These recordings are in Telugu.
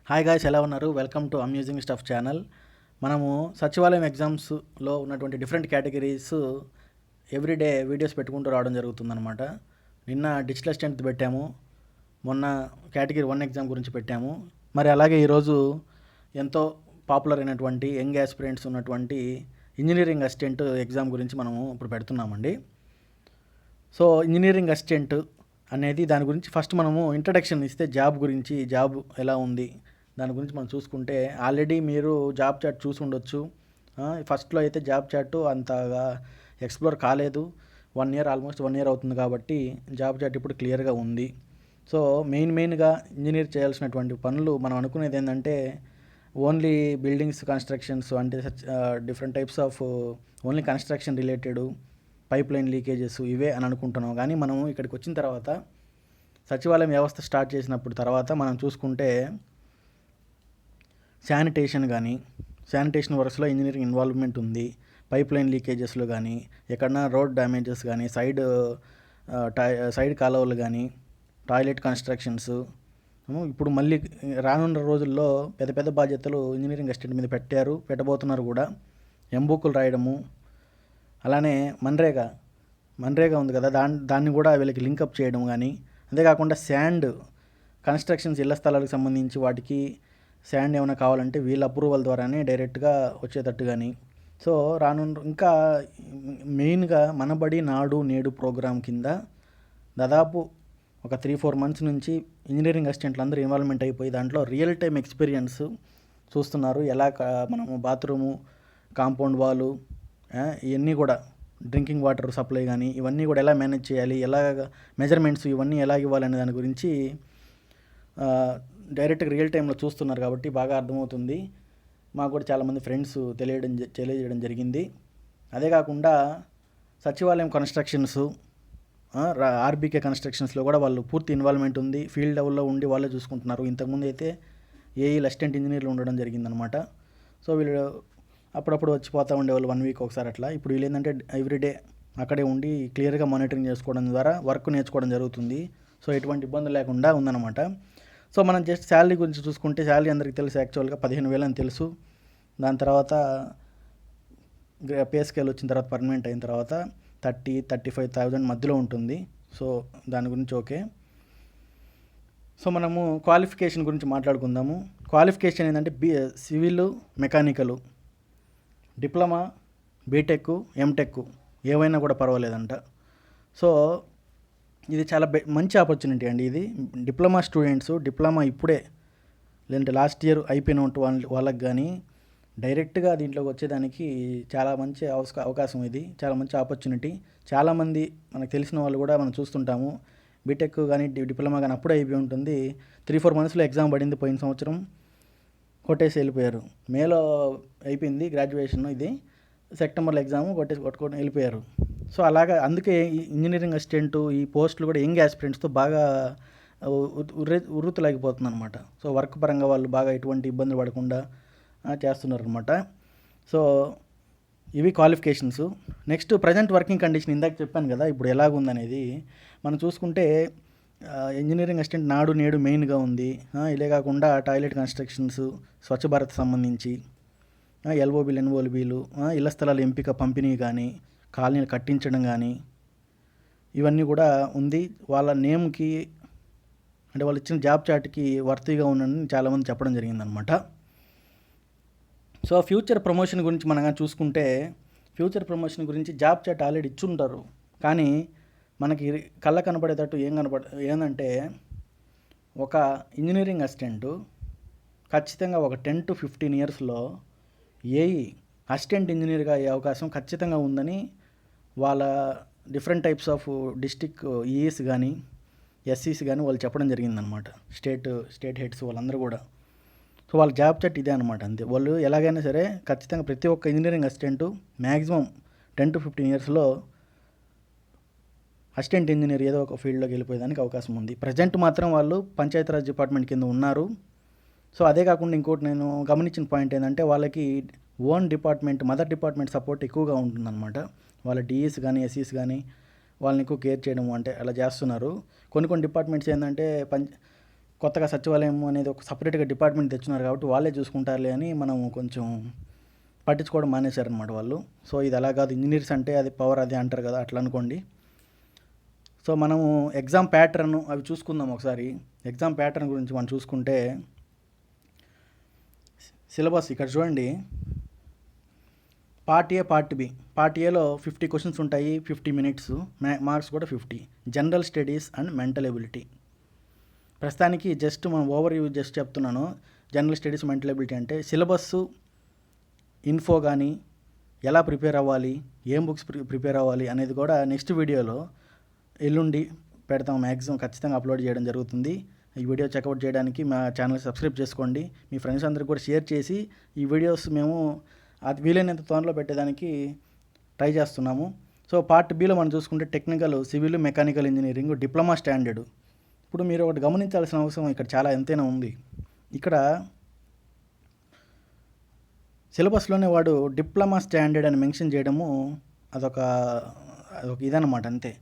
హాయ్ గాయ్స్, ఎలా ఉన్నారు? Welcome to amusing stuff channel. మనము సచివాలయం ఎగ్జామ్స్లో ఉన్నటువంటి డిఫరెంట్ కేటగిరీస్ ఎవ్రీడే వీడియోస్ పెట్టుకుంటూ రావడం జరుగుతుందన్నమాట. నిన్న డిజిటల్ అసిస్టెంట్ పెట్టాము, మొన్న కేటగిరీ 1 ఎగ్జామ్ గురించి పెట్టాము. మరి అలాగే ఈరోజు ఎంతో పాపులర్ అయినటువంటి యంగ్ ఆస్పిరెంట్స్ ఉన్నటువంటి ఇంజనీరింగ్ అసిస్టెంట్ ఎగ్జామ్ గురించి మనము ఇప్పుడు పెడుతున్నామండి. సో ఇంజనీరింగ్ అసిస్టెంట్ అనేది దాని గురించి ఫస్ట్ మనము ఇంట్రడక్షన్ ఇస్తే జాబ్ గురించి, జాబ్ ఎలా ఉంది దాని గురించి మనం చూసుకుంటే, ఆల్రెడీ మీరు జాబ్ చాట్ చూసి ఉండొచ్చు. ఫస్ట్లో అయితే జాబ్ చాట్ అంతగా ఎక్స్ప్లోర్ కాలేదు. 1 ఇయర్, ఆల్మోస్ట్ 1 ఇయర్ అవుతుంది కాబట్టి జాబ్ చాట్ ఇప్పుడు క్లియర్గా ఉంది. సో మెయిన్గా ఇంజనీర్ చేయాల్సినటువంటి పనులు మనం అనుకునేది ఏంటంటే, ఓన్లీ బిల్డింగ్స్ కన్స్ట్రక్షన్స్, అంటే different types of only construction related pipe line leakages ఇవే అని అనుకుంటున్నాం. కానీ మనం ఇక్కడికి వచ్చిన తర్వాత, సచివాలయం వ్యవస్థ స్టార్ట్ చేసినప్పుడు తర్వాత మనం చూసుకుంటే శానిటేషన్ వర్క్స్లో ఇంజనీరింగ్ ఇన్వాల్వ్మెంట్ ఉంది. పైప్ లైన్ లీకేజెస్లో కానీ, ఎక్కడన్నా రోడ్ డ్యామేజెస్ కానీ, సైడ్ కాలువలు కానీ, టాయిలెట్ కన్స్ట్రక్షన్స్. ఇప్పుడు మళ్ళీ రానున్న రోజుల్లో పెద్ద పెద్ద బాధ్యతలు ఇంజనీరింగ్ అసిస్టెంట్ మీద పెట్టబోతున్నారు కూడా. ఎంబుక్లు రాయడము, అలానే మన్రేగా ఉంది కదా, దాన్ని కూడా వీళ్ళకి లింకప్ చేయడం కానీ, అంతేకాకుండా శాండ్ కన్స్ట్రక్షన్స్, ఇళ్ల స్థలాలకు సంబంధించి వాటికి శాండ్ ఏమైనా కావాలంటే వీళ్ళ అప్రూవల్ ద్వారానే డైరెక్ట్గా వచ్చేటట్టు కానీ. సో ఇంకా మెయిన్గా మనబడి నాడు నేడు ప్రోగ్రాం కింద దాదాపు ఒక 3-4 మంత్స్ నుంచి ఇంజనీరింగ్ అసిస్టెంట్లు అందరూ ఇన్వాల్వ్మెంట్ అయిపోయి దాంట్లో రియల్ టైం ఎక్స్పీరియన్స్ చూస్తున్నారు. ఎలా మనము బాత్రూము, కాంపౌండ్ వాలు, ఇవన్నీ కూడా డ్రింకింగ్ వాటర్ సప్లై కానీ ఇవన్నీ కూడా ఎలా మేనేజ్ చేయాలి, ఎలా మెజర్మెంట్స్ ఇవన్నీ ఎలా ఇవ్వాలనే దాని గురించి డైరెక్ట్గా రియల్ టైంలో చూస్తున్నారు కాబట్టి బాగా అర్థమవుతుంది. మాకు కూడా చాలామంది ఫ్రెండ్స్ తెలియజేయడం జరిగింది. అదే కాకుండా సచివాలయం కన్స్ట్రక్షన్స్, ఆర్బీకే కన్స్ట్రక్షన్స్లో కూడా వాళ్ళు పూర్తి ఇన్వాల్వ్మెంట్ ఉంది. ఫీల్డ్ లెవెల్లో ఉండి వాళ్ళే చూసుకుంటున్నారు. ఇంతకుముందు అయితే ఏఈలు అసిస్టెంట్ ఇంజనీర్లు ఉండడం జరిగిందనమాట. సో వీళ్ళు అప్పుడప్పుడు వచ్చిపోతూ ఉండేవాళ్ళు 1 వీక్ ఒకసారి అట్లా. ఇప్పుడు వీళ్ళు ఏంటంటే ఎవ్రీడే అక్కడే ఉండి క్లియర్గా మానిటరింగ్ చేసుకోవడం ద్వారా వర్క్ నేర్చుకోవడం జరుగుతుంది. సో ఎటువంటి ఇబ్బంది లేకుండా ఉందన్నమాట. సో మనం జస్ట్ శాలరీ గురించి చూసుకుంటే, శాలరీ అందరికీ తెలుసు, యాక్చువల్గా 15,000 అని తెలుసు. దాని తర్వాత పే స్కేల్ వచ్చిన తర్వాత పర్మనెంట్ అయిన తర్వాత 30,000-35,000 మధ్యలో ఉంటుంది. సో దాని గురించి ఓకే. సో మనము క్వాలిఫికేషన్ గురించి మాట్లాడుకుందాము. క్వాలిఫికేషన్ ఏంటంటే civil, mechanical, diploma, BTech, MTech ఏవైనా కూడా పర్వాలేదంట. సో ఇది చాలా మంచి ఆపర్చునిటీ అండి. ఇది డిప్లొమా స్టూడెంట్స్, డిప్లొమా ఇప్పుడే లేదంటే లాస్ట్ ఇయర్ అయిపోయిన వాళ్ళకి కానీ డైరెక్ట్గా దీంట్లోకి వచ్చేదానికి చాలా మంచి అవకాశం. ఇది చాలా మంచి ఆపర్చునిటీ. చాలామంది మనకు తెలిసిన వాళ్ళు కూడా మనం చూస్తుంటాము, బీటెక్ కానీ డిప్లొమా కానీ అప్పుడే అయిపోయి ఉంటుంది. 3-4 మంత్స్లో ఎగ్జామ్ పడింది పోయిన సంవత్సరం, కొట్టేసి వెళ్ళిపోయారు. మేలో అయిపోయింది గ్రాడ్యుయేషన్, ఇది సెప్టెంబర్లో ఎగ్జామ్ కొట్టుకొని వెళ్ళిపోయారు. సో అలాగా అందుకే ఇంజనీరింగ్ అసిస్టెంట్ ఈ పోస్టులు కూడా యంగ్ ఆస్పిరెంట్స్తో బాగా ఉర్రుతలాగిపోతుంది అనమాట. సో వర్క్ పరంగా వాళ్ళు బాగా ఎటువంటి ఇబ్బందులు పడకుండా చేస్తున్నారు అనమాట. సో ఇవి qualifications. Next present working condition ఇందాక చెప్పాను కదా, ఇప్పుడు ఎలాగుందనేది మనం చూసుకుంటే, ఇంజనీరింగ్ అసిస్టెంట్ నాడు నేడు మెయిన్గా ఉంది. ఇదే కాకుండా టాయిలెట్ కన్స్ట్రక్షన్స్, స్వచ్ఛ భారత్ సంబంధించి, ఎల్ఓబీలు, ఎన్ఓబీలు, ఇళ్ల స్థలాల ఎంపిక, పంపిణీ కానీ, కాలనీలు కట్టించడం కానీ ఇవన్నీ కూడా ఉంది. వాళ్ళ నేమ్కి, అంటే వాళ్ళు ఇచ్చిన జాబ్ చాట్కి వర్తీగా ఉందని చాలామంది చెప్పడం జరిగిందనమాట. సో ఫ్యూచర్ ప్రమోషన్ గురించి మనం చూసుకుంటే, ఫ్యూచర్ ప్రమోషన్ గురించి జాబ్ చాట్ ఆల్రెడీ ఇచ్చుంటారు. కానీ మనకి కళ్ళ కనపడేటట్టు ఏంటంటే, ఒక ఇంజనీరింగ్ అసిస్టెంటు ఖచ్చితంగా ఒక 10-15 ఇయర్స్లో ఏఈ అసిస్టెంట్ ఇంజనీర్గా అయ్యే అవకాశం ఖచ్చితంగా ఉందని వాళ్ళ డిఫరెంట్ టైప్స్ ఆఫ్ డిస్టిక్ ఈఈస్ కానీ, ఎస్సీస్ కానీ వాళ్ళు చెప్పడం జరిగిందనమాట. స్టేట్ హెడ్స్ వాళ్ళందరూ కూడా. సో వాళ్ళ జాబ్ చాట్ ఇదే అనమాట. అంతే. వాళ్ళు ఎలాగైనా సరే ఖచ్చితంగా ప్రతి ఒక్క ఇంజనీరింగ్ అసిస్టెంటు మ్యాక్సిమం 10-15 ఇయర్స్లో అసిస్టెంట్ ఇంజనీర్ ఏదో ఒక ఫీల్డ్లోకి వెళ్ళిపోయేదానికి అవకాశం ఉంది. ప్రజెంట్ మాత్రం వాళ్ళు పంచాయతీరాజ్ డిపార్ట్మెంట్ కింద ఉన్నారు. సో అదే కాకుండా ఇంకోటి నేను గమనించిన పాయింట్ ఏంటంటే, వాళ్ళకి own department, mother department support ఎక్కువగా ఉంటుందన్నమాట. వాళ్ళ డిఈస్ కానీ, ఎస్సీస్ కానీ వాళ్ళని ఎక్కువ కేర్ చేయడం అంటే అలా చేస్తున్నారు. కొన్ని డిపార్ట్మెంట్స్ ఏంటంటే కొత్తగా సచివాలయం అనేది ఒక సపరేట్గా డిపార్ట్మెంట్ తెచ్చున్నారు కాబట్టి వాళ్ళే చూసుకుంటారులే అని మనం కొంచెం పట్టించుకోవడం మానేశారనమాట వాళ్ళు. సో ఇది అలా కాదు, ఇంజనీర్స్ అంటే అది పవర్ అది అంటారు కదా, అట్లా అనుకోండి. సో మనము ఎగ్జామ్ ప్యాటర్న్ అవి చూసుకుందాం ఒకసారి. ఎగ్జామ్ ప్యాటర్న్ గురించి మనం చూసుకుంటే సిలబస్ ఇక్కడ చూడండి, part A part B. Part ఏలో 50 క్వశ్చన్స్ ఉంటాయి, 50 మినిట్స్, మార్క్స్ కూడా 50. General studies and mental ability. ప్రస్తుతానికి జస్ట్ మనం ఓవర్ వ్యూ జస్ట్ చెప్తున్నాను. జనరల్ స్టడీస్ మెంటల్ ఎబిలిటీ అంటే సిలబస్సు ఇన్ఫో కానీ ఎలా ప్రిపేర్ అవ్వాలి, ఏం బుక్స్ ప్రిపేర్ అవ్వాలి అనేది కూడా నెక్స్ట్ వీడియోలో ఎల్లుండి పెడతాం. మ్యాక్సిమం ఖచ్చితంగా అప్లోడ్ చేయడం జరుగుతుంది. ఈ వీడియో చెక్అవుట్ చేయడానికి మా ఛానల్ సబ్స్క్రైబ్ చేసుకోండి. మీ ఫ్రెండ్స్ అందరికీ కూడా షేర్ చేసి ఈ వీడియోస్ మేము అది వీలైనంత త్వరలో పెట్టేదానికి ట్రై చేస్తున్నాము. సో పార్ట్ బిలో మనం చూసుకుంటే technical, civil, mechanical engineering, diploma standard. ఇప్పుడు మీరు ఒకటి గమనించాల్సిన అవసరం ఇక్కడ చాలా ఎంతైనా ఉంది. ఇక్కడ సిలబస్లోనే వాడు డిప్లొమా స్టాండర్డ్ అని మెన్షన్ చేయడము అదొక ఇదన్నమాట, అంతే.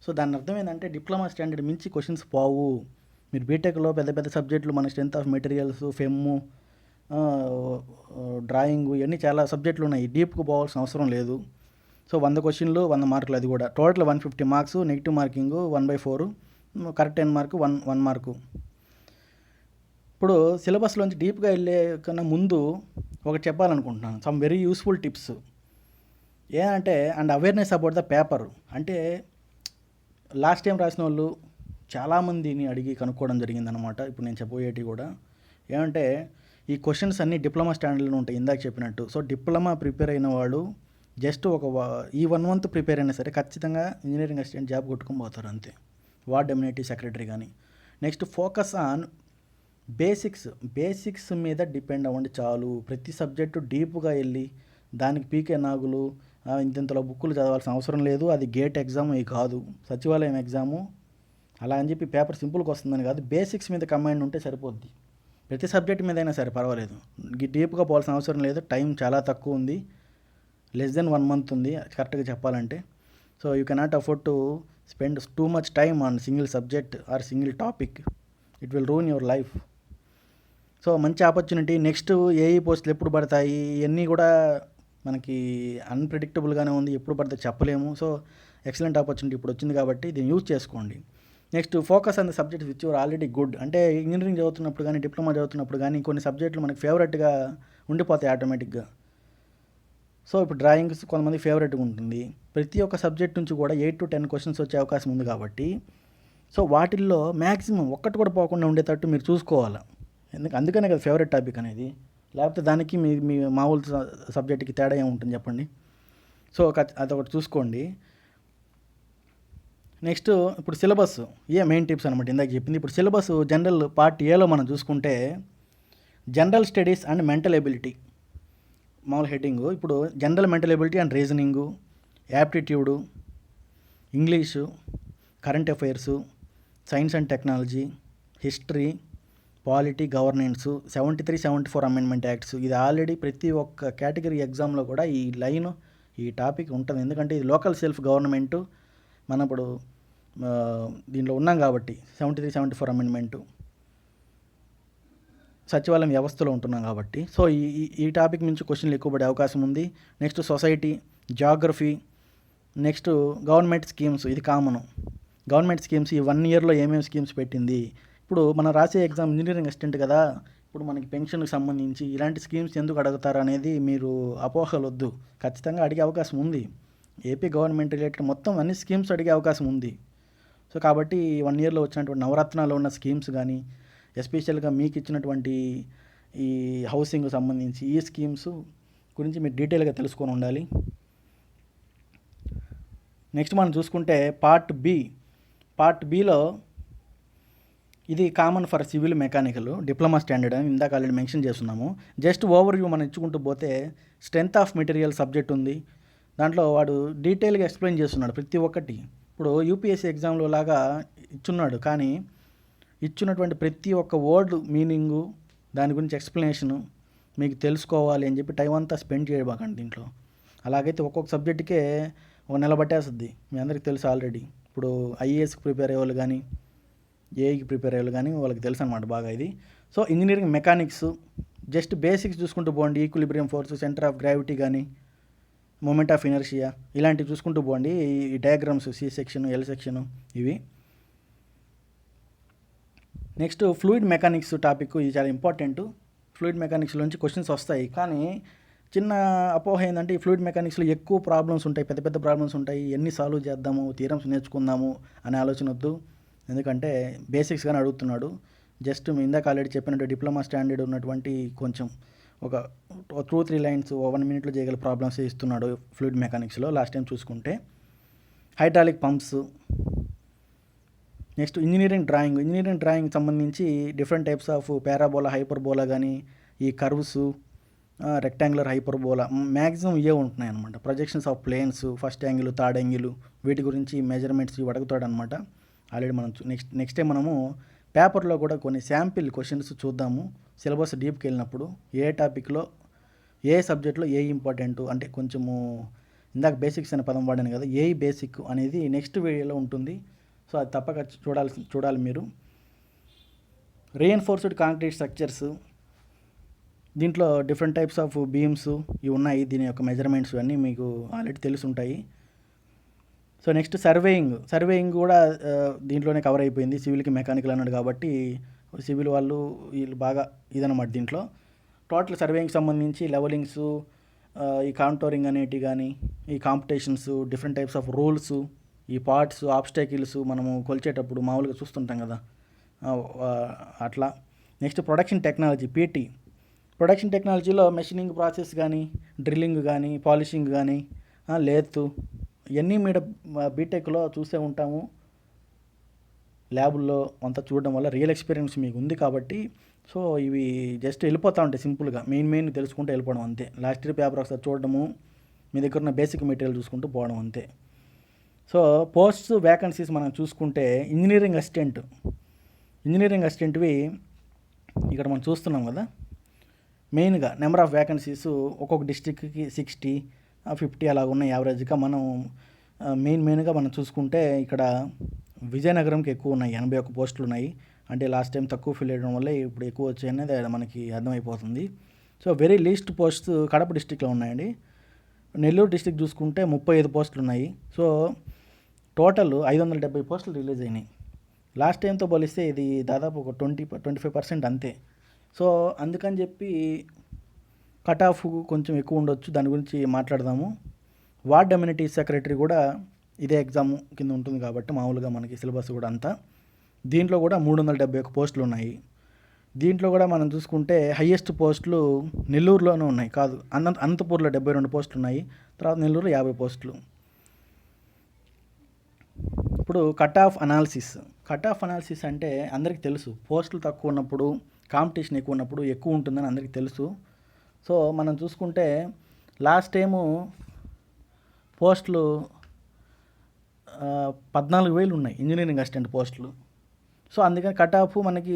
సో దాని అర్థం ఏంటంటే డిప్లొమా స్టాండర్డ్ మించి క్వశ్చన్స్ పోవు. మీరు బీటెక్లో పెద్ద పెద్ద సబ్జెక్టులు, మన స్ట్రెంత్ ఆఫ్ మెటీరియల్స్, ఫెమ్ము, డ్రాయింగ్, ఇవన్నీ చాలా సబ్జెక్టులు ఉన్నాయి. డీప్కు పోవాల్సిన అవసరం లేదు. సో 100 క్వశ్చన్లు 100 మార్కులు, అది కూడా total 150 marks, negative marking 1/4, correct 10 mark, 1 mark. ఇప్పుడు సిలబస్లోంచి డీప్గా వెళ్ళే కన్నా ముందు ఒకటి చెప్పాలనుకుంటున్నాను, సమ్ వెరీ యూస్ఫుల్ టిప్స్. ఏంటంటే and awareness about the paper. అంటే లాస్ట్ టైం రాసిన వాళ్ళు చాలామందిని అడిగి కనుక్కోవడం జరిగిందనమాట. ఇప్పుడు నేను చెప్పబోయేటి కూడా ఏమంటే ఈ క్వశ్చన్స్ అన్నీ డిప్లొమా స్టాండర్డ్లో ఉంటాయి ఇందాక చెప్పినట్టు. సో డిప్లొమా ప్రిపేర్ అయిన వాడు జస్ట్ ఈ 1 మంత్ ప్రిపేర్ అయినా సరే ఖచ్చితంగా ఇంజనీరింగ్ అసిస్టెంట్ జాబ్ కొట్టుకొని పోతారు, అంతే. వార్డ్ ఎమ్యూనిటీ సెక్రటరీ కానీ. నెక్స్ట్ ఫోకస్ ఆన్ బేసిక్స్ మీద డిపెండ్ అవ్వండి చాలు. ప్రతి సబ్జెక్టు డీప్గా వెళ్ళి దానికి పీకే నాగులు ఇంతలో బుక్కులు చదవాల్సిన అవసరం లేదు. అది గేట్ ఎగ్జామ్ కాదు, సచివాలయం ఎగ్జాము. అలా అని చెప్పి పేపర్ సింపుల్గా వస్తుందని కాదు, బేసిక్స్ మీద కమాండ్ ఉంటే సరిపోద్ది. ప్రతి సబ్జెక్ట్ మీద అయినా సరే పర్వాలేదు, డీప్గా పోవాల్సిన అవసరం లేదు. టైం చాలా తక్కువ ఉంది, లెస్ దెన్ 1 మంత్ ఉంది కరెక్ట్గా చెప్పాలంటే. So you cannot afford to spend too much time on single subject or single topic. It will ruin your life. So మంచి ఆపర్చునిటీ. నెక్స్ట్ ఏఈ పోస్టులు ఎప్పుడు పడతాయి ఇవన్నీ కూడా మనకి అన్ప్రెడిక్టబుల్గానే ఉంది, ఎప్పుడు పడితే చెప్పలేము. సో ఎక్సలెంట్ ఆపర్చునిటీ ఇప్పుడు వచ్చింది కాబట్టి దీన్ని యూజ్ చేసుకోండి. Next focus on the subject which your already good. అంటే ఇంజనీరింగ్ చదువుతున్నప్పుడు కానీ డిప్లొమా చదువుతున్నప్పుడు కానీ కొన్ని సబ్జెక్టులు మనకి ఫేవరెట్గా ఉండిపోతాయి ఆటోమేటిక్గా. సో ఇప్పుడు డ్రాయింగ్స్ కొంతమంది ఫేవరెట్గా ఉంటుంది. ప్రతి ఒక్క సబ్జెక్ట్ నుంచి కూడా 8 to 10 క్వశ్చన్స్ వచ్చే అవకాశం ఉంది కాబట్టి సో వాటిల్లో మ్యాక్సిమం ఒక్కటి కూడా పోకుండా ఉండేటట్టు మీరు చూసుకోవాలి. అందుకనే కదా ఫేవరెట్ టాపిక్ అనేది. లేకపోతే దానికి మీ మామూలు సబ్జెక్ట్కి తేడా ఏముంటుంది చెప్పండి. సో అదొకటి చూసుకోండి. నెక్స్ట్ ఇప్పుడు సిలబస్ మెయిన్ టిప్స్ అనమాట ఇందాక చెప్పింది. ఇప్పుడు సిలబస్ జనరల్ పార్ట్ ఏలో మనం చూసుకుంటే general studies and mental ability మామూలు హెడ్డింగు. ఇప్పుడు general mental ability and reasoning, aptitude, English, current affairs, science and technology, history, polity, governance, 73, 74 amendment acts. ఇది ఆల్రెడీ ప్రతి ఒక్క కేటగిరీ ఎగ్జామ్లో కూడా ఈ టాపిక్ ఉంటుంది. ఎందుకంటే ఇది లోకల్ సెల్ఫ్ గవర్నమెంటు, మనం ఇప్పుడు దీంట్లో ఉన్నాం కాబట్టి 73, 74 అమెండ్మెంటు, సచివాలయం వ్యవస్థలో ఉంటున్నాం కాబట్టి. సో ఈ టాపిక్ నుంచి క్వశ్చన్లు ఎక్కువ పడే అవకాశం ఉంది. Next society, geography, next government schemes. ఇది కామను. గవర్నమెంట్ స్కీమ్స్ ఈ 1 ఇయర్లో ఏమేమి స్కీమ్స్ పెట్టింది. ఇప్పుడు మనం రాసే ఎగ్జామ్ ఇంజనీరింగ్ అసిస్టెంట్ కదా, ఇప్పుడు మనకి పెన్షన్కి సంబంధించి ఇలాంటి స్కీమ్స్ ఎందుకు అడుగుతారు అనేది మీరు అపోహలు వద్దు, ఖచ్చితంగా అడిగే అవకాశం ఉంది. ఏపీ గవర్నమెంట్ రిలేటెడ్ మొత్తం అన్ని స్కీమ్స్ అడిగే అవకాశం ఉంది. సో కాబట్టి 1 ఇయర్లో వచ్చినటువంటి నవరత్నాలు ఉన్న స్కీమ్స్ కానీ, ఎస్పెషల్గా మీకు ఇచ్చినటువంటి ఈ హౌసింగ్ సంబంధించి ఈ స్కీమ్స్ గురించి మీరు డీటెయిల్గా తెలుసుకొని ఉండాలి. నెక్స్ట్ మనం చూసుకుంటే పార్ట్ బిలో ఇది common for civil, mechanical, diploma standard అని ఇందాక ఆల్రెడీ మెన్షన్ చేస్తున్నాము. జస్ట్ ఓవర్ వ్యూ మనం ఇచ్చుకుంటూ పోతే స్ట్రెంత్ ఆఫ్ మెటీరియల్ సబ్జెక్ట్ ఉంది. దాంట్లో వాడు డీటెయిల్గా ఎక్స్ప్లెయిన్ చేస్తున్నాడు ప్రతి ఒక్కటి. ఇప్పుడు యూపీఎస్సీ ఎగ్జామ్లో లాగా ఇచ్చున్నాడు, కానీ ఇచ్చినటువంటి ప్రతి ఒక్క వర్డ్ మీనింగు, దాని గురించి ఎక్స్ప్లెనేషను మీకు తెలుసుకోవాలి అని చెప్పి టైం అంతా స్పెండ్ చేయబాకండి దీంట్లో. అలాగైతే ఒక్కొక్క సబ్జెక్టుకే 1 నెల పట్టేస్తుంది. మీ అందరికీ తెలుసు ఆల్రెడీ. ఇప్పుడు ఐఏఎస్కి ప్రిపేర్ అయ్యేవాళ్ళు కానీ, ఏఐకి ప్రిపేర్ అయ్యారు కానీ వాళ్ళకి తెలుసు అనమాట బాగా ఇది. So engineering mechanics just basics చూసుకుంటూ పోండి. Equilibrium force, centre of gravity కానీ, మూమెంట్ ఆఫ్ ఇనర్షియా ఇలాంటివి చూసుకుంటూ పోండి. ఈ diagrams C section, L section ఇవి. నెక్స్ట్ ఫ్లూయిడ్ మెకానిక్స్ టాపిక్, ఇది చాలా ఇంపార్టెంట్. ఫ్లూయిడ్ మెకానిక్స్లోంచి క్వశ్చన్స్ వస్తాయి, కానీ చిన్న అపోహ ఏంటంటే ఈ ఫ్లూయిడ్ మెకానిక్స్లో ఎక్కువ ప్రాబ్లమ్స్ ఉంటాయి, పెద్ద పెద్ద ప్రాబ్లమ్స్ ఉంటాయి, ఎన్ని సాల్వ్ చేద్దాము, థియరమ్స్ నేర్చుకుందాము అనే ఆలోచన వద్దు. ఎందుకంటే బేసిక్స్ కానీ అడుగుతున్నాడు. జస్ట్ మీ ఇందాక ఆల్రెడీ చెప్పినట్టు డిప్లొమా స్టాండర్డ్ ఉన్నటువంటి కొంచెం ఒక 2-3 లైన్స్ 1 మినిట్లో చేయగల ప్రాబ్లమ్స్ ఇస్తున్నాడు ఫ్లూయిడ్ మెకానిక్స్లో లాస్ట్ టైం చూసుకుంటే. Hydraulic pumps. Next engineering drawing సంబంధించి different types of parabola, hyperbola కానీ, ఈ కర్వ్స్, రెక్టాంగులర్, హైపర్బోలా మ్యాక్సిమం ఇవే ఉంటున్నాయి అనమాట. Projections of planes, first angle, third angle, వీటి గురించి మెజర్మెంట్స్ ఇవి అడుగుతాడు అనమాట. ఆల్రెడీ మనం నెక్స్ట్ టైం మనము పేపర్లో కూడా కొన్ని శాంపిల్ క్వశ్చన్స్ చూద్దాము సిలబస్ డీప్కి వెళ్ళినప్పుడు. ఏ టాపిక్లో ఏ సబ్జెక్ట్లో ఏ ఇంపార్టెంట్ అంటే కొంచెము ఇందాక బేసిక్స్ అనే పదం వాడాను కదా, ఏ బేసిక్ అనేది నెక్స్ట్ వీడియోలో ఉంటుంది. సో అది తప్పక చూడాలి మీరు. రీఎన్ఫోర్స్డ్ కాంక్రీట్ స్ట్రక్చర్స్, దీంట్లో డిఫరెంట్ టైప్స్ ఆఫ్ బీమ్స్ ఇవి ఉన్నాయి. దీని యొక్క మెజర్మెంట్స్ అన్నీ మీకు ఆల్రెడీ తెలిసి ఉంటాయి. సో నెక్స్ట్ సర్వేయింగ్ కూడా దీంట్లోనే కవర్ అయిపోయింది. సివిల్కి మెకానికల్ అన్నాడు కాబట్టి సివిల్ వీళ్ళు బాగా ఇదన్నమాట. దీంట్లో టోటల్ సర్వేయింగ్కి సంబంధించి లెవలింగ్స్, ఈ కాంటోరింగ్ అనేటివి కానీ, ఈ competitions, different types of rules, ఈ పార్ట్స్, ఆబ్స్టాకిల్స్ మనము కొలిచేటప్పుడు మామూలుగా చూస్తుంటాం కదా అట్లా. Next production technology, PT. Production టెక్నాలజీలో మెషినింగ్ ప్రాసెస్ కానీ, డ్రిల్లింగ్ కానీ, పాలిషింగ్ కానీ, లేత్ ఇవన్నీ మీరు బీటెక్లో చూసే ఉంటాము. ల్యాబుల్లో అంతా చూడడం వల్ల రియల్ ఎక్స్పీరియన్స్ మీకు ఉంది కాబట్టి సో ఇవి జస్ట్ వెళ్ళిపోతూ ఉంటాయి సింపుల్గా. మెయిన్ తెలుసుకుంటూ వెళ్ళిపోవడం అంతే. లాస్ట్ ఇయర్ పేపర్ ఒకసారి చూడడము, మీ దగ్గర ఉన్న బేసిక్ మెటీరియల్ చూసుకుంటూ పోవడం అంతే. సో పోస్ట్స్ వ్యాకెన్సీస్ మనం చూసుకుంటే ఇంజనీరింగ్ అసిస్టెంట్వి ఇక్కడ మనం చూస్తున్నాం కదా. మెయిన్గా నెంబర్ ఆఫ్ వ్యాకెన్సీస్ ఒక్కొక్క డిస్ట్రిక్ట్కి 60-50 అలా ఉన్నాయి యావరేజ్గా. మనం మెయిన్గా మనం చూసుకుంటే ఇక్కడ విజయనగరంకి ఎక్కువ ఉన్నాయి, 81 పోస్టులు ఉన్నాయి. అంటే లాస్ట్ టైం తక్కువ ఫిల్ అయ్యడం వల్ల ఇప్పుడు ఎక్కువ వచ్చాయి అనేది మనకి అర్థమైపోతుంది. So very least posts Kadapa డిస్ట్రిక్ట్లో ఉన్నాయండి. నెల్లూరు డిస్ట్రిక్ట్ చూసుకుంటే 35 పోస్టులు ఉన్నాయి. సో టోటల్ 570 పోస్టులు రిలీజ్ అయినాయి. లాస్ట్ టైంతో పోలిస్తే ఇది దాదాపు ఒక 20-25% అంతే. సో అందుకని చెప్పి కట్ ఆఫ్ కొంచెం ఎక్కువ ఉండొచ్చు, దాని గురించి మాట్లాడదాము. వార్డ్ అమ్యూనిటీ సెక్రటరీ కూడా ఇదే ఎగ్జామ్ కింద ఉంటుంది కాబట్టి మామూలుగా మనకి సిలబస్ కూడా అంతా. దీంట్లో కూడా 371 పోస్టులు ఉన్నాయి. దీంట్లో కూడా మనం చూసుకుంటే హయ్యెస్ట్ పోస్టులు నెల్లూరులోనే ఉన్నాయి, కాదు అనంతపూర్లో 72 పోస్టులు ఉన్నాయి. తర్వాత నెల్లూరులో 50 పోస్టులు. ఇప్పుడు కట్ ఆఫ్ అనాలిసిస్ అంటే అందరికీ తెలుసు, పోస్టులు తక్కువ ఉన్నప్పుడు, కాంపిటీషన్ ఎక్కువ ఉన్నప్పుడు ఎక్కువ ఉంటుందని అందరికీ తెలుసు. సో మనం చూసుకుంటే లాస్ట్ టైము పోస్టులు 14,000 ఉన్నాయి ఇంజనీరింగ్ అసిస్టెంట్ పోస్టులు. సో అందుకని కట్ ఆఫ్ మనకి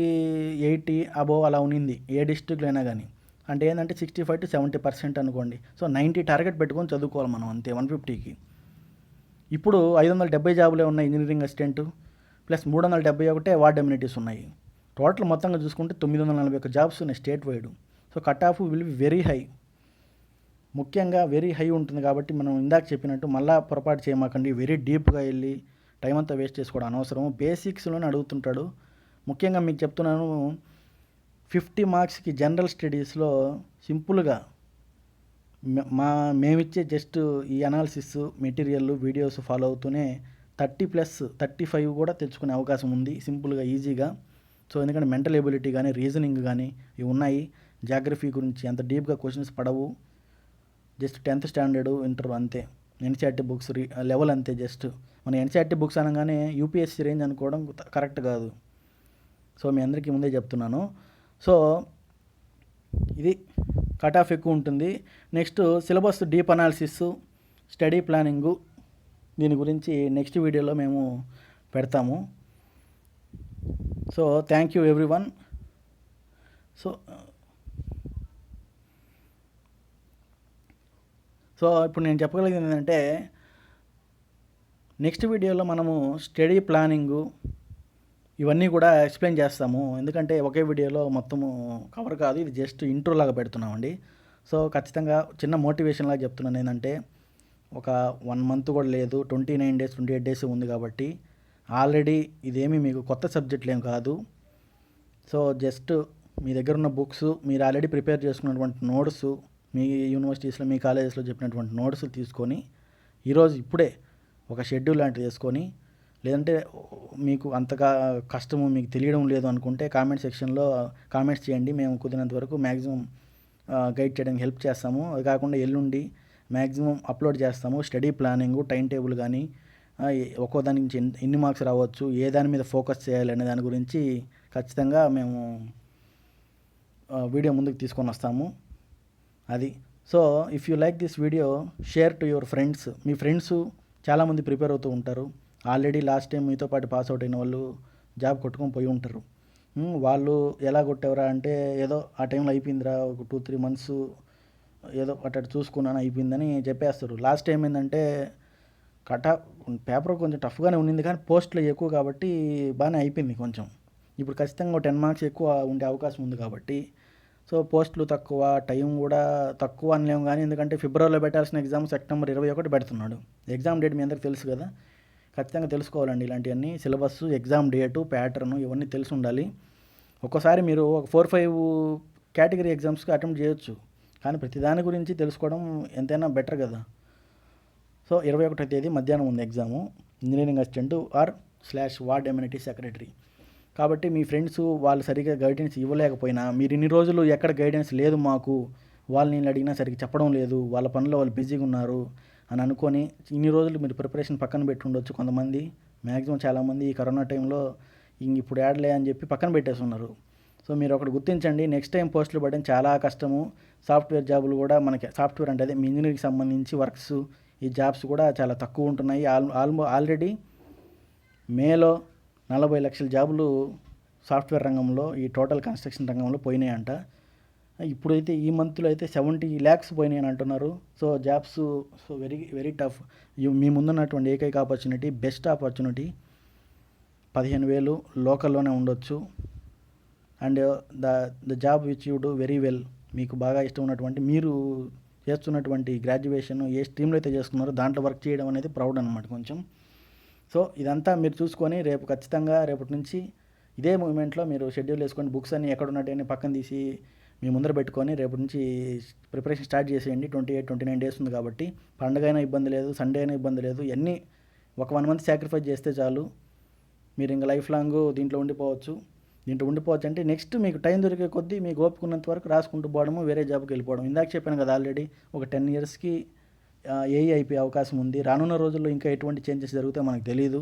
80 అబోవ్ అలా ఉన్నింది ఏ డిస్ట్రిక్ట్లో అయినా కానీ. అంటే ఏంటంటే 65-70% అనుకోండి. సో 90 టార్గెట్ పెట్టుకొని చదువుకోవాలి మనం అంతే 150కి. ఇప్పుడు 570 జాబులే ఉన్నాయి engineering assistant, plus 371 ward amenities ఉన్నాయి. టోటల్ మొత్తంగా చూసుకుంటే 941 జాబ్స్ ఉన్నాయి state wide. So cut off will be very high, ముఖ్యంగా వెరీ హై ఉంటుంది. కాబట్టి మనం ఇందాక చెప్పినట్టు మళ్ళా పొరపాటు చేయమాకండి, వెరీ డీప్గా వెళ్ళి టైం అంతా వేస్ట్ చేసుకోవడం అనవసరం. బేసిక్స్లోనే అడుగుతుంటాడు. ముఖ్యంగా మీకు చెప్తున్నాను, 50 మార్క్స్కి జనరల్ స్టడీస్లో సింపుల్గా మేమిచ్చే జస్ట్ ఈ అనాలిసిస్ మెటీరియల్ వీడియోస్ ఫాలో అవుతూనే 30+35 కూడా తెచ్చుకునే అవకాశం ఉంది సింపుల్గా, ఈజీగా. సో ఎందుకంటే మెంటల్ ఎబిలిటీ కానీ, రీజనింగ్ కానీ ఇవి ఉన్నాయి. జాగ్రఫీ గురించి అంత డీప్గా క్వశ్చన్స్ పడవు. జస్ట్ 10th స్టాండర్డ్, ఇంటర్ అంతే. ఎన్సీఆర్టీ బుక్స్ లెవెల్ అంతే. జస్ట్ మన ఎన్సీఆర్టీ బుక్స్ అనగానే యూపీఎస్సీ రేంజ్ అనుకోవడం కరెక్ట్ కాదు. సో మీ అందరికీ ముందే చెప్తున్నాను. సో ఇది కట్ ఆఫ్ ఎక్కువ ఉంటుంది. Next syllabus deep analysis, study planning, దీని గురించి నెక్స్ట్ వీడియోలో మేము పెడతాము. So thank you everyone. So ఇప్పుడు నేను చెప్పగలిగింది ఏంటంటే, నెక్స్ట్ వీడియోలో మనము స్టడీ ప్లానింగు ఇవన్నీ కూడా ఎక్స్ప్లెయిన్ చేస్తాము. ఎందుకంటే ఒకే వీడియోలో మొత్తము కవర్ కాదు, ఇది జస్ట్ ఇంట్రో లాగా పెడుతున్నామండి. సో ఖచ్చితంగా చిన్న మోటివేషన్ లాగా చెప్తున్నాను. ఏంటంటే ఒక 1 మంత్ కూడా లేదు, 29 డేస్ 28 డేస్ ఉంది కాబట్టి ఆల్రెడీ ఇదేమీ మీకు కొత్త సబ్జెక్టులు ఏం కాదు. సో జస్ట్ మీ దగ్గర ఉన్న బుక్స్, మీరు ఆల్రెడీ ప్రిపేర్ చేసుకున్నటువంటి నోట్స్, మీ యూనివర్సిటీస్లో మీ కాలేజెస్లో చెప్పినటువంటి నోట్స్ తీసుకొని ఈరోజు ఇప్పుడే ఒక షెడ్యూల్ లాంటిది వేసుకొని, లేదంటే మీకు అంతగా కష్టము మీకు తెలియడం లేదు అనుకుంటే కామెంట్ సెక్షన్లో కామెంట్స్ చేయండి. మేము కుదిరినంత వరకు మ్యాక్సిమం గైడ్ చేయడానికి హెల్ప్ చేస్తాము. అది కాకుండా ఎల్లుండి మ్యాక్సిమం అప్లోడ్ చేస్తాము స్టడీ ప్లానింగ్, టైం టేబుల్ కానీ, ఒక్కో దాని నుంచి ఎన్ని మార్క్స్ రావచ్చు, ఏ దాని మీద ఫోకస్ చేయాలి అనే దాని గురించి ఖచ్చితంగా మేము వీడియో ముందుకు తీసుకొని వస్తాము. అది so if you like this video, share to your friends. Me friends చాలామంది ప్రిపేర్ అవుతూ ఉంటారు. ఆల్రెడీ లాస్ట్ టైం మీతో పాటు పాస్ అవుట్ అయిన వాళ్ళు జాబ్ కొట్టుకొని పోయి ఉంటారు. వాళ్ళు ఎలా కొట్టేవరా అంటే, ఏదో ఆ టైంలో అయిపోయిందిరా, ఒక 2-3 మంత్స్ ఏదో అటు చూసుకున్నాను అయిపోయిందని చెప్పేస్తారు. లాస్ట్ టైం ఏంటంటే పేపర్ కొంచెం టఫ్గానే ఉండింది, కానీ పోస్టులు ఎక్కువ కాబట్టి బాగానే అయిపోయింది కొంచెం. ఇప్పుడు ఖచ్చితంగా 10 మార్క్స్ ఎక్కువ ఉండే అవకాశం ఉంది కాబట్టి, సో పోస్టులు తక్కువ, టైం కూడా తక్కువ అనలేము. కానీ ఎందుకంటే ఫిబ్రవరిలో పెట్టాల్సిన ఎగ్జామ్ సెప్టెంబర్ 21 పెడుతున్నాడు. ఎగ్జామ్ డేట్ మీ అందరికి తెలుసు కదా, ఖచ్చితంగా తెలుసుకోవాలండి ఇలాంటివన్నీ. సిలబస్, ఎగ్జామ్ డేటు, ప్యాటర్ను ఇవన్నీ తెలిసి ఉండాలి. ఒక్కోసారి మీరు ఒక 4-5 కేటగిరీ ఎగ్జామ్స్కి అటెంప్ట్ చేయొచ్చు, కానీ ప్రతి దాని గురించి తెలుసుకోవడం ఎంతైనా బెటర్ కదా. సో 21వ తేదీ మధ్యాహ్నం ఉంది exam, engineering assistant /ward ఎమ్యూనిటీ secretary. కాబట్టి మీ ఫ్రెండ్స్ వాళ్ళు సరిగ్గా గైడెన్స్ ఇవ్వలేకపోయినా, మీరు ఇన్ని రోజులు ఎక్కడ గైడెన్స్ లేదు మాకు, వాళ్ళని అడిగినా సరిగ్గా చెప్పడం లేదు, వాళ్ళ పనిలో వాళ్ళు బిజీగా ఉన్నారు అని అనుకొని ఇన్ని రోజులు మీరు ప్రిపరేషన్ పక్కన పెట్టి ఉండొచ్చు. కొంతమంది, మ్యాక్సిమం చాలామంది ఈ కరోనా టైంలో ఇప్పుడు యాడ్లే అని చెప్పి పక్కన పెట్టేసి ఉన్నారు. సో మీరు ఒకటి గుర్తించండి, నెక్స్ట్ టైం పోస్టులు పడడం చాలా కష్టము. సాఫ్ట్వేర్ జాబులు కూడా మనకి, సాఫ్ట్వేర్ అంటే అదే మీ ఇంజనీరింగ్కి సంబంధించి వర్క్స్, ఈ జాబ్స్ కూడా చాలా తక్కువ ఉంటున్నాయి. ఆల్రెడీ మేలో 40 లక్షల జాబులు సాఫ్ట్వేర్ రంగంలో, ఈ టోటల్ కన్స్ట్రక్షన్ రంగంలో పోయినాయంట. ఇప్పుడైతే ఈ మంత్లో అయితే 70 lakhs పోయినాయి అని అంటున్నారు. So jobs so very very tough. మీ ముందున్నటువంటి ఏకైక ఆపర్చునిటీ, బెస్ట్ ఆపర్చునిటీ 15,000 లోకల్లోనే ఉండొచ్చు. And the job which you do very well, మీకు బాగా ఇష్టం ఉన్నటువంటి, మీరు చేస్తున్నటువంటి గ్రాడ్యుయేషన్ ఏ స్ట్రీమ్లో అయితే చేసుకున్నారో దాంట్లో వర్క్ చేయడం అనేది ప్రౌడ్ అనమాట కొంచెం. సో ఇదంతా మీరు చూసుకొని రేపు ఖచ్చితంగా రేపటి నుంచి ఇదే మూమెంట్లో మీరు షెడ్యూల్ వేసుకొని బుక్స్ అన్ని ఎక్కడ ఉన్నట్టు పక్కన తీసి మీ ముందర పెట్టుకొని రేపటి నుంచి ప్రిపరేషన్ స్టార్ట్ చేసేయండి. 28-29 డేస్ ఉంది కాబట్టి పండుగ అయినా ఇబ్బంది లేదు, సండే అయినా ఇబ్బంది లేదు. ఇవన్నీ ఒక 1 మంత్ సాక్రిఫైస్ చేస్తే చాలు, మీరు ఇంకా లైఫ్ లాంగ్ దీంట్లో ఉండిపోవచ్చు. అంటే నెక్స్ట్ మీకు టైం దొరికే కొద్దీ మీకు ఓపుకున్నంత వరకు రాసుకుంటూ పోవడము, వేరే జాబ్కి వెళ్ళిపోవడం. ఇందాక చెప్పాను కదా, ఆల్రెడీ ఒక 10 yearsకి ఏఈ అయిపోయే అవకాశం ఉంది. రానున్న రోజుల్లో ఇంకా ఎటువంటి చేంజెస్ జరుగుతాయో మనకు తెలియదు.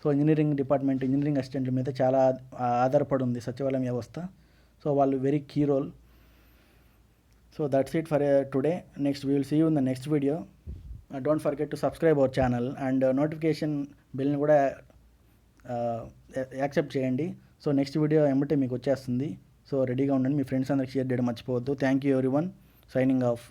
సో ఇంజనీరింగ్ డిపార్ట్మెంట్, ఇంజనీరింగ్ అసిస్టెంట్ల మీద చాలా ఆధారపడి ఉంది సచివాలయం వ్యవస్థ. సో వాళ్ళు very key role. So that's it for today. Next we will see you in the next video. Don't forget to subscribe our channel and notification బిల్ని కూడా యాక్సెప్ట్ చేయండి. సో నెక్స్ట్ వీడియో ఏమంటే మీకు వచ్చేస్తుంది. సో రెడీగా ఉండండి, మీ ఫ్రెండ్స్ అందరికి షేర్ చేయడం మర్చిపోవద్దు. Thank you everyone. Signing off.